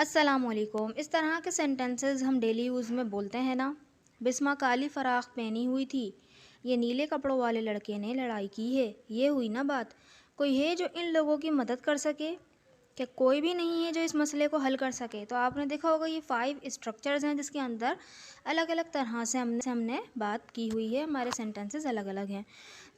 अस्सलामुअलैकुम। इस तरह के सेंटेंसेस हम डेली यूज़ में बोलते हैं ना। बिस्मा काली फ़राक पहनी हुई थी, ये नीले कपड़ों वाले लड़के ने लड़ाई की है। ये हुई ना बात। कोई है जो इन लोगों की मदद कर सके? क्या कोई भी नहीं है जो इस मसले को हल कर सके? तो आपने देखा होगा ये 5 स्ट्रक्चर्स हैं जिसके अंदर अलग अलग तरह से हमने बात की हुई है। हमारे सेंटेंसेस अलग अलग हैं।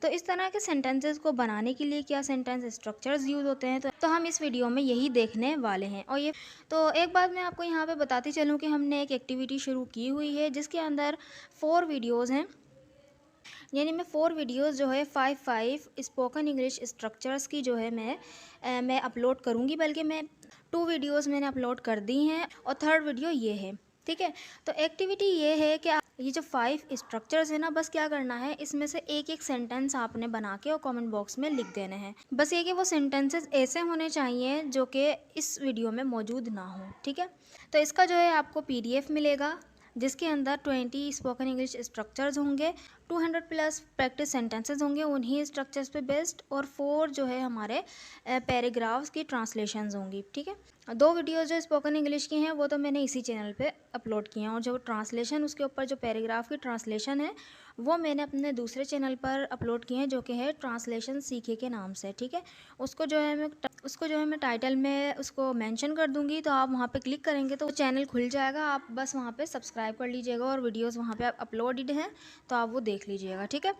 तो इस तरह के सेंटेंसेस को बनाने के लिए क्या सेंटेंस स्ट्रक्चर्स यूज़ होते हैं, तो हम इस वीडियो में यही देखने वाले हैं। और ये तो एक बात मैं आपको यहाँ पे बताती चलूँ कि हमने एक एक्टिविटी शुरू की हुई है जिसके अंदर 4 वीडियोज़ हैं। यानी मैं 4 वीडियोज़ जो है 5 स्पोकन इंग्लिश स्ट्रक्चर्स की जो है मैं अपलोड करूँगी। बल्कि मैं 2 वीडियोज़ मैंने अपलोड कर दी हैं और थर्ड वीडियो ये है। ठीक है, तो एक्टिविटी ये है कि ये जो 5 स्ट्रक्चर्स है ना, बस क्या करना है, इसमें से एक एक सेंटेंस आपने बना के और कमेंट बॉक्स में लिख देने हैं। बस ये कि वो सेंटेंसेस ऐसे होने चाहिए जो कि इस वीडियो में मौजूद ना हो। ठीक है, तो इसका जो है आपको PDF मिलेगा जिसके अंदर 20 स्पोकन इंग्लिश स्ट्रक्चर्स होंगे, 200 प्लस प्रैक्टिस सेंटेंसेस होंगे उन्हीं स्ट्रक्चर्स पे बेस्ड, और 4 जो है हमारे पैराग्राफ्स की ट्रांसलेशंस होंगी। ठीक है, 2 वीडियोज़ जो स्पोकन इंग्लिश की हैं वो तो मैंने इसी चैनल पे अपलोड किए हैं, और जो ट्रांसलेशन उसके ऊपर जो पैराग्राफ की ट्रांसलेशन है वो मैंने अपने दूसरे चैनल पर अपलोड किए हैं जो कि है ट्रांसलेशन सीखे के नाम से। ठीक है, उसको जो है मैं टाइटल में उसको मेंशन कर दूंगी, तो आप वहाँ पे क्लिक करेंगे तो चैनल खुल जाएगा। आप बस वहाँ पे सब्सक्राइब कर लीजिएगा और वीडियोस वहाँ पे अपलोडेड हैं तो आप वो देख लीजिएगा। ठीक है,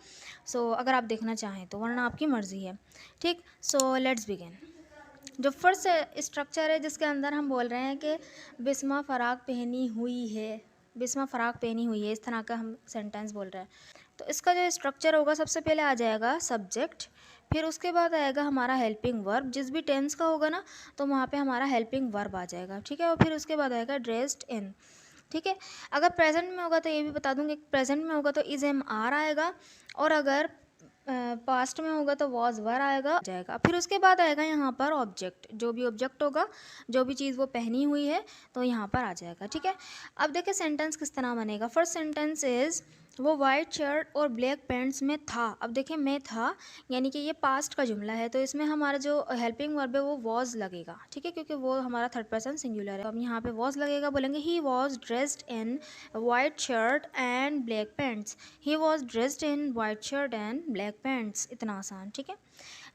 सो अगर आप देखना चाहें तो, वरना आपकी मर्ज़ी है। ठीक, सो लेट्स बिगिन। जो फर्स्ट स्ट्रक्चर है जिसके अंदर हम बोल रहे हैं कि बिस्मा फ़राक पहनी हुई है, बिस्मा फ़राक पहनी हुई है, इस तरह का हम सेंटेंस बोल रहे हैं। तो इसका जो स्ट्रक्चर होगा, सबसे पहले आ जाएगा सब्जेक्ट, फिर उसके बाद आएगा हमारा हेल्पिंग वर्ब। जिस भी टेंस का होगा ना तो वहाँ पे हमारा हेल्पिंग वर्ब आ जाएगा। ठीक है, और फिर उसके बाद आएगा ड्रेस्ड इन। ठीक है, अगर प्रेजेंट में होगा तो ये भी बता दूंगी, प्रेजेंट में होगा तो इज एम आर आएगा, और अगर पास्ट में होगा तो वॉज वर आएगा जाएगा। फिर उसके बाद आएगा यहाँ पर ऑब्जेक्ट, जो भी ऑब्जेक्ट होगा, जो भी चीज़ वो पहनी हुई है तो यहाँ पर आ जाएगा। ठीक है, अब देखिए सेंटेंस किस तरह बनेगा। फर्स्ट सेंटेंस इज वो वाइट शर्ट और ब्लैक पैंट्स में था। अब देखिए में था यानी कि ये पास्ट का जुमला है, तो इसमें हमारा जो हेल्पिंग वर्ब है वो वॉज लगेगा। ठीक है, क्योंकि वो हमारा थर्ड पर्सन सिंगुलर है। तो अब यहाँ पे वॉज लगेगा, बोलेंगे he was dressed in white shirt and black pants. He was dressed in white shirt and black pants. इतना आसान। ठीक है,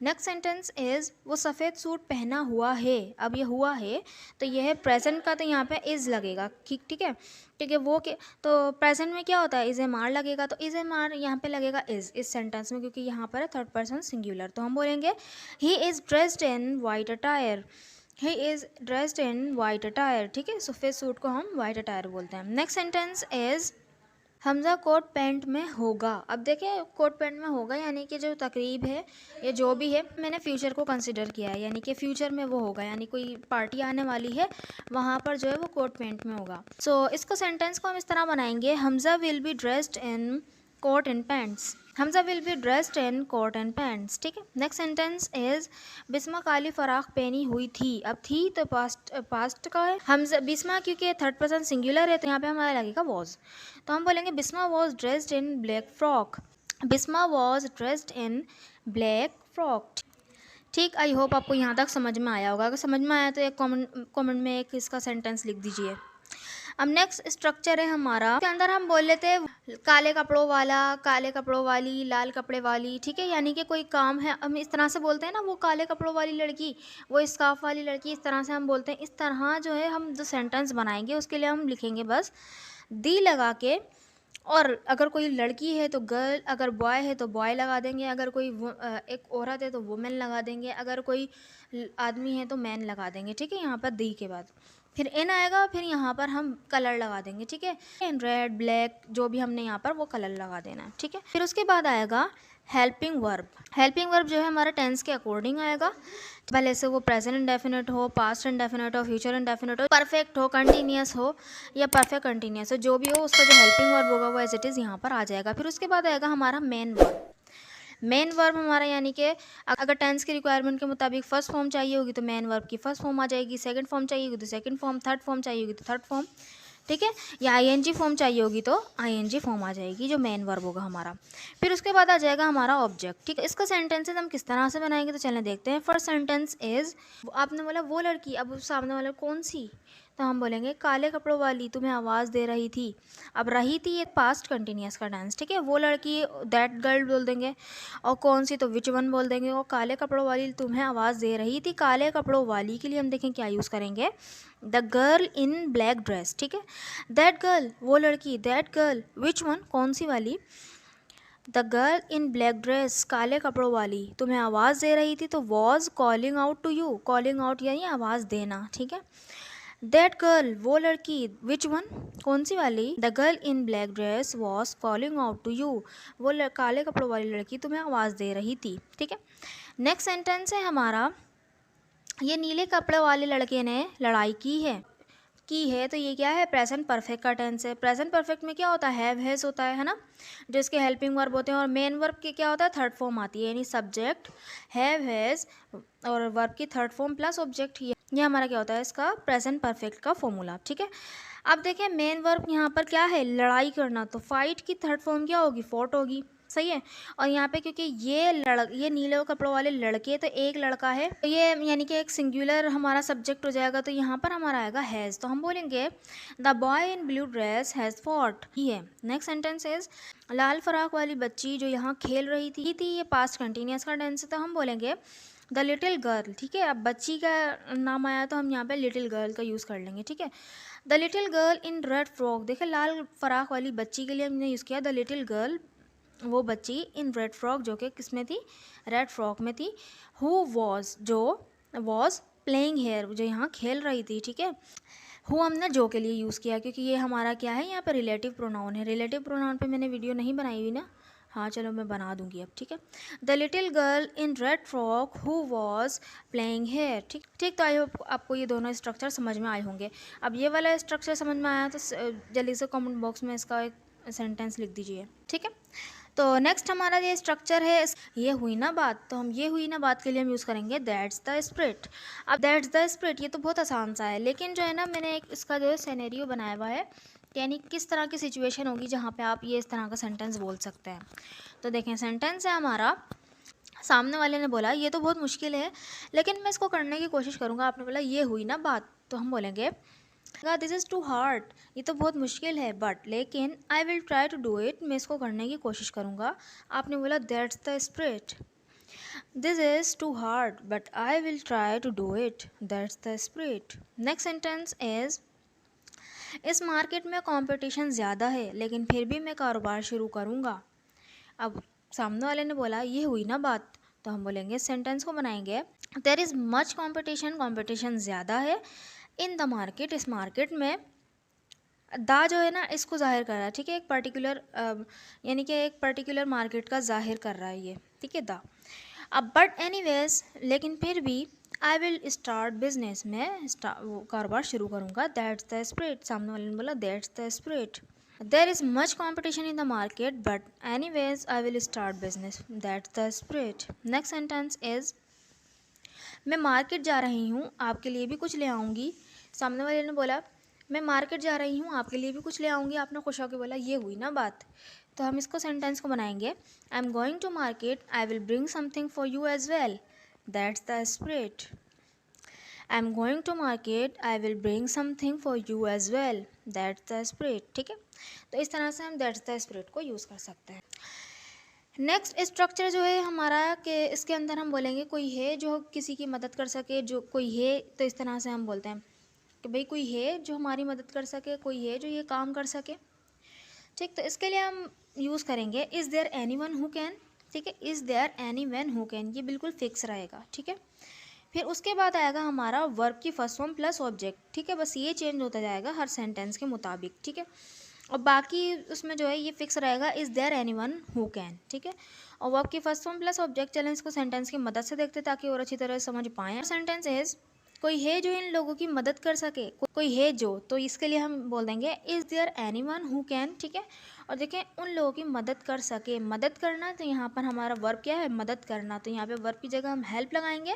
नेक्स्ट सेंटेंस इज वो सफ़ेद सूट पहना हुआ है। अब ये हुआ है तो यह है प्रेजेंट का, तो यहाँ पे इज़ लगेगा। ठीक ठीक है, ठीक है, वो के तो प्रेजेंट में क्या होता है, इज़ एम आर लगेगा, तो इज़ एम आर यहाँ पे लगेगा इज़ इस सेंटेंस में, क्योंकि यहाँ पर है थर्ड पर्सन सिंगुलर। तो हम बोलेंगे he is dressed in white attire. He is dressed in white attire. ठीक है, सफ़ेद सूट को हम वाइट अटायर बोलते हैं। Next sentence is Hamza coat pant में होगा। अब देखिए कोट पैंट में होगा यानी कि जो तकरीब है या जो भी है, मैंने फ्यूचर को कंसिडर किया है, यानी कि फ्यूचर में वो होगा, यानी कोई पार्टी आने वाली है वहाँ पर जो है वो कोट पैंट में होगा। सो इसको सेंटेंस को हम इस तरह बनाएंगे, Hamza will be dressed in coat and pants. Hamza will be dressed in coat and pants. ठीक है, नेक्स्ट सेंटेंस इज बिस्मा काली फराक पहनी हुई थी। अब थी तो पास्ट का है। हमज़ा बिस्मा क्योंकि थर्ड पर्सन सिंगुलर है तो यहाँ पे हमारा लगेगा वॉज, तो हम बोलेंगे Bisma was dressed in black frock. Bisma was dressed in black frock. ठीक, आई होप आपको यहाँ तक समझ में आया होगा। अगर समझ में आया तो एक कमेंट में एक इसका सेंटेंस लिख दीजिए। अब नेक्स्ट स्ट्रक्चर है हमारा, इसके अंदर हम बोल लेते हैं काले कपड़ों वाला, काले कपड़ों वाली, लाल कपड़े वाली। ठीक है, यानी कि कोई काम है, हम इस तरह से बोलते हैं ना, वो काले कपड़ों वाली लड़की, वो स्कार्फ वाली लड़की, इस तरह से हम बोलते हैं। इस तरह जो है हम जो सेंटेंस बनाएंगे उसके लिए हम लिखेंगे बस दी लगा के, और अगर कोई लड़की है तो गर्ल, अगर बॉय है तो बॉय लगा देंगे, अगर कोई एक औरत है तो वुमेन लगा देंगे, अगर कोई आदमी है तो मैन लगा देंगे। ठीक है, यहाँ पर दी के बाद फिर इन आएगा, फिर यहाँ पर हम कलर लगा देंगे। ठीक है, रेड ब्लैक जो भी हमने यहाँ पर वो कलर लगा देना है। ठीक है, फिर उसके बाद आएगा हेल्पिंग वर्ब। हेल्पिंग वर्ब जो है हमारा टेंस के अकॉर्डिंग आएगा, भले से वो प्रेजेंट इंडेफिनिट हो, पास्ट इंडेफिनिट हो, फ्यूचर इंडेफिनिट हो, परफेक्ट हो, कंटिन्यूस हो या परफेक्ट कंटिन्यूस हो, जो भी हो उसका जो हेल्पिंग वर्ब होगा वो एज इट इज़ यहाँ पर आ जाएगा। फिर उसके बाद आएगा हमारा मेन वर्ब। मेन वर्ब हमारा यानी कि अगर टेंस की रिक्वायरमेंट के मुताबिक फर्स्ट फॉर्म चाहिए होगी तो मेन वर्ब की फर्स्ट फॉर्म आ जाएगी, सेकंड फॉर्म चाहिए होगी तो सेकंड फॉर्म, थर्ड फॉर्म चाहिए होगी तो थर्ड फॉर्म। ठीक है, या आईएनजी फॉर्म चाहिए होगी तो आईएनजी फॉर्म आ जाएगी, जो मेन वर्ब होगा हमारा। फिर उसके बाद आ जाएगा हमारा ऑब्जेक्ट। ठीक है, इसका सेंटेंसेस हम किस तरह से बनाएंगे तो चलें देखते हैं। फर्स्ट सेंटेंस इज, आपने बोला वो लड़की, अब सामने वाला कौन सी, तो हम बोलेंगे काले कपड़ों वाली तुम्हें आवाज़ दे रही थी। अब रही थी ये पास्ट कंटिन्यूस का टेंस, ठीक है। वो लड़की दैट गर्ल बोल देंगे, और कौन सी तो विच वन बोल देंगे, और काले कपड़ों वाली तुम्हें आवाज़ दे रही थी। काले कपड़ों वाली के लिए हम देखें क्या यूज़ करेंगे, the girl in black dress, ठीक है। दैट गर्ल वो लड़की, दैट गर्ल विच वन कौन सी वाली, the girl in black dress काले कपड़ों वाली तुम्हें आवाज़ दे रही थी, तो was calling out to you, calling out यानी आवाज़ देना, ठीक है। दैट गर्ल वो लड़की, विच वन कौन सी वाली, the girl in black dress was calling out to you, वो काले कपड़ों वाली लड़की तुम्हें आवाज़ दे रही थी, ठीक है। नेक्स्ट सेंटेंस है हमारा, ये नीले कपड़े वाले लड़के ने लड़ाई की है, तो ये क्या है, प्रेजेंट परफेक्ट का टेंस है। प्रेजेंट परफेक्ट में क्या होता है, हैव हैज़ होता है ना, जो इसके हेल्पिंग वर्ब होते हैं, और मेन वर्ब के क्या होता है, थर्ड फॉर्म आती है, यानी सब्जेक्ट हैव हैज़ और वर्ब की थर्ड फॉर्म प्लस ऑब्जेक्ट, ये हमारा क्या होता है, इसका प्रेजेंट परफेक्ट का फॉर्मूला, ठीक है। अब देखें मेन वर्ब यहाँ पर क्या है, लड़ाई करना, तो फाइट की थर्ड फॉर्म क्या होगी, फॉट होगी, सही है। और यहाँ पे क्योंकि ये नीले कपड़ों वाले लड़के, तो एक लड़का है, तो ये यानी कि एक सिंगुलर हमारा सब्जेक्ट हो जाएगा, तो यहाँ पर हमारा आएगा हैज़, तो हम बोलेंगे the boy in blue dress has fought, ही है। नेक्स्ट सेंटेंस इज, लाल फराक वाली बच्ची जो यहाँ खेल रही थी, ये पास्ट कंटिन्यूअस का टेंस है, तो हम बोलेंगे द लिटिल गर्ल, ठीक है। अब बच्ची का नाम आया तो हम यहाँ पे लिटिल गर्ल का यूज़ कर लेंगे, ठीक है। The little girl in red frock, देखिए लाल फराक वाली बच्ची के लिए हमने यूज़ किया द लिटिल गर्ल, वो बच्ची इन रेड फ्रॉक जो कि किस में थी, रेड फ्रॉक में थी। हु वॉज जो वॉज प्लेइंग हेयर, जो यहाँ खेल रही थी, ठीक है। हु हमने जो के लिए यूज़ किया क्योंकि ये हमारा क्या है, यहाँ पर रिलेटिव प्रोनाउन है। रिलेटिव प्रोनाउन पे मैंने वीडियो नहीं बनाई हुई ना, हाँ चलो मैं बना दूंगी अब, ठीक है। The little girl in red frock who was playing here, ठीक ठीक। तो आई होप आपको ये दोनों स्ट्रक्चर समझ में आए होंगे। अब ये वाला स्ट्रक्चर समझ में आया तो जल्दी से कमेंट बॉक्स में इसका एक सेंटेंस लिख दीजिए, ठीक है। तो नेक्स्ट हमारा ये स्ट्रक्चर है, ये हुई ना बात, तो हम ये हुई ना बात के लिए हम यूज़ करेंगे दैट्स द स्पिरिट। अब दैट्स द स्पिरिट ये तो बहुत आसान सा है, लेकिन जो है ना मैंने एक इसका जो है सिनेरियो बनाया हुआ है, यानी किस तरह की सिचुएशन होगी जहाँ पे आप ये इस तरह का सेंटेंस बोल सकते हैं। तो देखें सेंटेंस है हमारा, सामने वाले ने बोला ये तो बहुत मुश्किल है लेकिन मैं इसको करने की कोशिश करूँगा। आपने बोला ये हुई ना बात, तो हम बोलेंगे दिस इज़ टू हार्ड, ये तो बहुत मुश्किल है, बट लेकिन I will try to do it, मैं इसको करने की कोशिश करूँगा। आपने बोला that's the spirit, this is too hard but I will try to do it, that's the spirit. Next sentence is, इस मार्केट में कंपटीशन ज़्यादा है लेकिन फिर भी मैं कारोबार शुरू करूँगा। अब सामने वाले ने बोला ये हुई ना बात, तो हम बोलेंगे सेंटेंस को बनाएंगे there is much competition, competition ज़्यादा है, इन द मार्केट, इस मार्केट में, दा जो है ना इसको जाहिर कर रहा है, ठीक है। एक पर्टिकुलर यानी कि एक पर्टिकुलर मार्केट का जाहिर कर रहा है ये, ठीक है, दा। अब बट एनीवेज लेकिन फिर भी, आई विल स्टार्ट बिजनेस, मैं वो कारोबार शुरू करूँगा, दैट्स द स्पिरिट। सामने वाले ने बोला that's the spirit. There is much competition in the market but anyways I will start business, that's the spirit. Next sentence is, मैं मार्केट जा रही हूँ आपके लिए भी कुछ ले आऊँगी। सामने वाले ने बोला मैं मार्केट जा रही हूँ आपके लिए भी कुछ ले आऊँगी, आपने खुश होकर बोला ये हुई ना बात, तो हम इसको सेंटेंस को बनाएंगे I am going to market, I will bring something for you as well, that's the spirit. I am going to market, I will bring something for you as well, that's the spirit, ठीक है। तो इस तरह से हम that's the spirit को use कर सकते हैं। नेक्स्ट स्ट्रक्चर जो है हमारा कि इसके अंदर हम बोलेंगे कोई है जो किसी की मदद कर सके, जो कोई है, तो इस तरह से हम बोलते हैं कि भाई कोई है जो हमारी मदद कर सके, कोई है जो ये काम कर सके, ठीक। तो इसके लिए हम यूज़ करेंगे is there anyone who can, ठीक है। Is there anyone who can, ये बिल्कुल फिक्स रहेगा, ठीक है। फिर उसके बाद आएगा हमारा वर्ब की फर्स्ट फॉर्म प्लस ऑब्जेक्ट, ठीक है। बस ये चेंज होता जाएगा हर सेंटेंस के मुताबिक, ठीक है। और बाकी उसमें जो है ये फिक्स रहेगा is there anyone who can, ठीक है। और वर्ब की फर्स्ट फॉर्म प्लस ऑब्जेक्ट, चलें इसको सेंटेंस की मदद से देखते ताकि और अच्छी तरह समझ पाएँ। सेंटेंस इज़, कोई है जो इन लोगों की मदद कर सके, कोई है जो, तो इसके लिए हम बोल देंगे is there anyone who can, ठीक है। और देखें उन लोगों की मदद कर सके, मदद करना, तो यहाँ पर हमारा वर्ब क्या है, मदद करना, तो यहाँ पे वर्ब की जगह हम हेल्प लगाएंगे।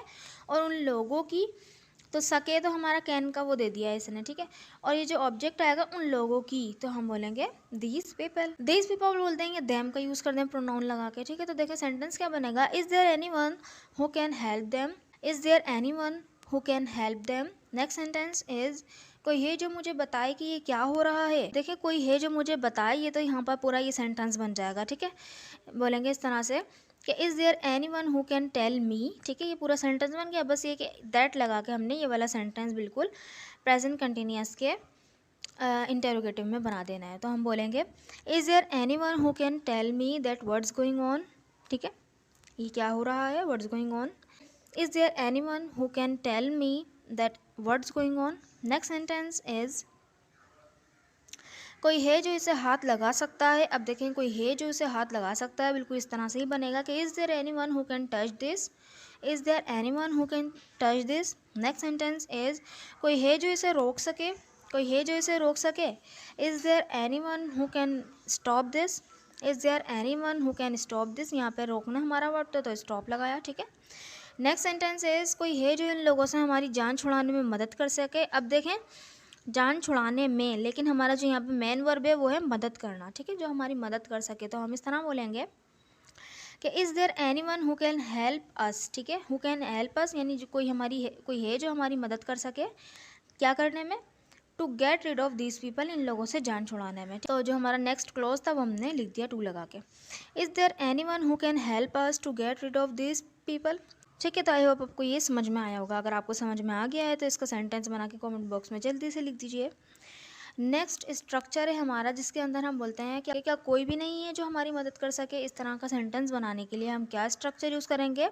और उन लोगों की, तो सके तो हमारा कैन का वो दे दिया है इसने, ठीक है। और ये जो ऑब्जेक्ट आएगा उन लोगों की, तो हम बोलेंगे दीज पीपल बोल देंगे, देम का यूज़ कर दें प्रोनाउन लगा के, ठीक है। तो देखिए सेंटेंस क्या बनेगा, is there anyone who can help them, is there anyone who can help them. Next sentence is, कोई है जो मुझे बताए कि ये क्या हो रहा है। देखिए कोई है जो मुझे बताए, ये तो यहाँ पर पूरा ये सेंटेंस बन जाएगा। ठीक है, बोलेंगे इस तरह से कि is there anyone who can tell me. ठीक है, ये पूरा सेंटेंस बन गया। बस ये कि दैट लगा के हमने ये वाला सेंटेंस बिल्कुल प्रेजेंट कंटिन्यूअस के इंटेरोगेटिव में बना देना है। तो हम बोलेंगे is there anyone who can tell me that what's going on. ठीक है, ये क्या हो रहा है, what's going on. Is there anyone who can tell me that what's going on. Next sentence is कोई है जो इसे हाथ लगा सकता है। अब देखें कोई है जो इसे हाथ लगा सकता है, बिल्कुल इस तरह से ही बनेगा कि is there anyone who can touch this. Is there anyone who can touch this. Next sentence is कोई है जो इसे रोक सके। कोई है जो इसे रोक सके। Is there anyone who can stop this. Is there anyone who can stop this. यहाँ पे रोकना हमारा वर्ब था तो स्टॉप लगाया। ठीक है, नेक्स्ट सेंटेंस इज़ कोई है जो इन लोगों से हमारी जान छुड़ाने में मदद कर सके। अब देखें जान छुड़ाने में, लेकिन हमारा जो यहाँ पे मेन वर्ब है वो है मदद करना। ठीक है, जो हमारी मदद कर सके। तो हम इस तरह बोलेंगे कि is there anyone who can help us. ठीक है, हु कैन हेल्प अस यानी जो कोई है जो हमारी मदद कर सके क्या करने में, to get rid of these people, इन लोगों से जान छुड़ाने में। तो जो हमारा नेक्स्ट क्लोज था वो हमने लिख दिया टू लगा के। Is there anyone who can help us to get rid of these people. ठीक है, तो आई होप आपको ये समझ में आया होगा। अगर आपको समझ में आ गया है तो इसका सेंटेंस बना के कमेंट बॉक्स में जल्दी से लिख दीजिए। नेक्स्ट स्ट्रक्चर है हमारा जिसके अंदर हम बोलते हैं कि क्या कोई भी नहीं है जो हमारी मदद कर सके। इस तरह का सेंटेंस बनाने के लिए हम क्या स्ट्रक्चर यूज़ करेंगे,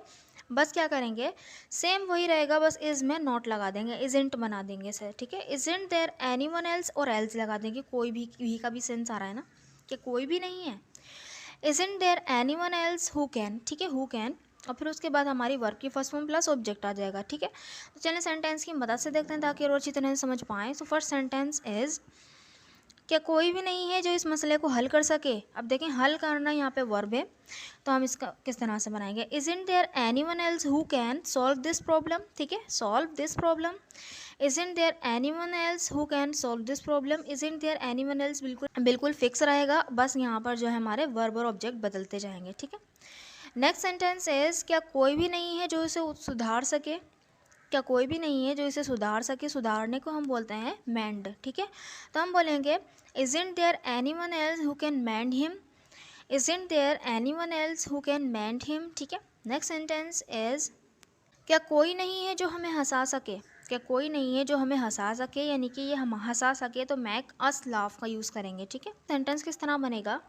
बस क्या करेंगे, सेम वही रहेगा, बस इज़ में नॉट लगा देंगे, इज़ेंट बना देंगे सर। ठीक है, isn't there anyone else और एल्स लगा देंगे। कोई भी का भी सेंस आ रहा है ना कि कोई भी नहीं है। Isn't there anyone else who can. ठीक है, हु कैन, और फिर उसके बाद हमारी वर्ब की फर्स्ट फॉर्म प्लस ऑब्जेक्ट आ जाएगा। ठीक है, तो चलिए सेंटेंस की मदद से देखते हैं ताकि और अच्छी तरह से समझ पाएँ। तो फर्स्ट सेंटेंस इज़ क्या कोई भी नहीं है जो इस मसले को हल कर सके। अब देखें हल करना यहाँ पे वर्ब है, तो हम इसका किस तरह से बनाएंगे, isn't there anyone else who can solve this problem. ठीक है, solve this problem. Isn't there anyone else who can solve this problem. Isn't there anyone else बिल्कुल बिल्कुल फिक्स रहेगा, बस यहाँ पर जो है हमारे वर्ब और ऑब्जेक्ट बदलते जाएंगे। ठीक है, नेक्स्ट सेंटेंस इज क्या कोई भी नहीं है जो इसे सुधार सके। क्या कोई भी नहीं है जो इसे सुधार सके, सुधारने को हम बोलते हैं मेंड। ठीक है, तो हम बोलेंगे isn't there anyone else who can mend him. Isn't there anyone else who can mend him. ठीक है, नेक्स्ट सेंटेंस इज क्या कोई नहीं है जो हमें हंसा सके। क्या कोई नहीं है जो हमें हंसा सके, यानी कि ये हम हंसा सके तो मेक अस लाफ का यूज़ करेंगे। ठीक है, सेंटेंस किस तरह बनेगा,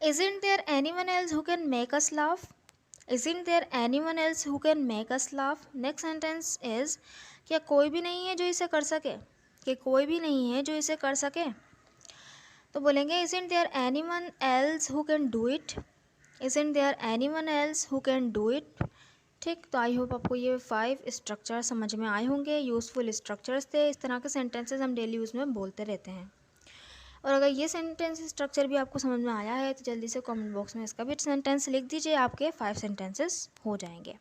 Isn't there anyone else who can make us laugh? Isn't there anyone else who can make us laugh? Next sentence is क्या कोई भी नहीं है जो इसे कर सके। कि कोई भी नहीं है जो इसे कर सके, तो बोलेंगे Isn't there anyone else who can do it? Isn't there anyone else who can do it? ठीक, तो आई होप आपको ये 5 स्ट्रक्चर समझ में आए होंगे। यूज़फुल स्ट्रक्चर्स थे, इस तरह के सेंटेंसेस हम डेली यूज़ में बोलते रहते हैं। और अगर ये सेंटेंस स्ट्रक्चर भी आपको समझ में आया है तो जल्दी से कमेंट बॉक्स में इसका भी सेंटेंस लिख दीजिए, आपके 5 सेंटेंसेस हो जाएंगे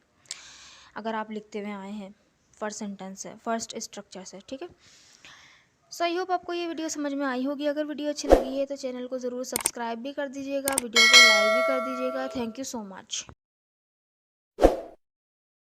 अगर आप लिखते हुए आए हैं फर्स्ट सेंटेंस से, फर्स्ट स्ट्रक्चर से। ठीक है, सो आई होप आपको ये वीडियो समझ में आई होगी। अगर वीडियो अच्छी लगी है तो चैनल को ज़रूर सब्सक्राइब भी कर दीजिएगा, वीडियो को लाइक भी कर दीजिएगा। Thank you so much.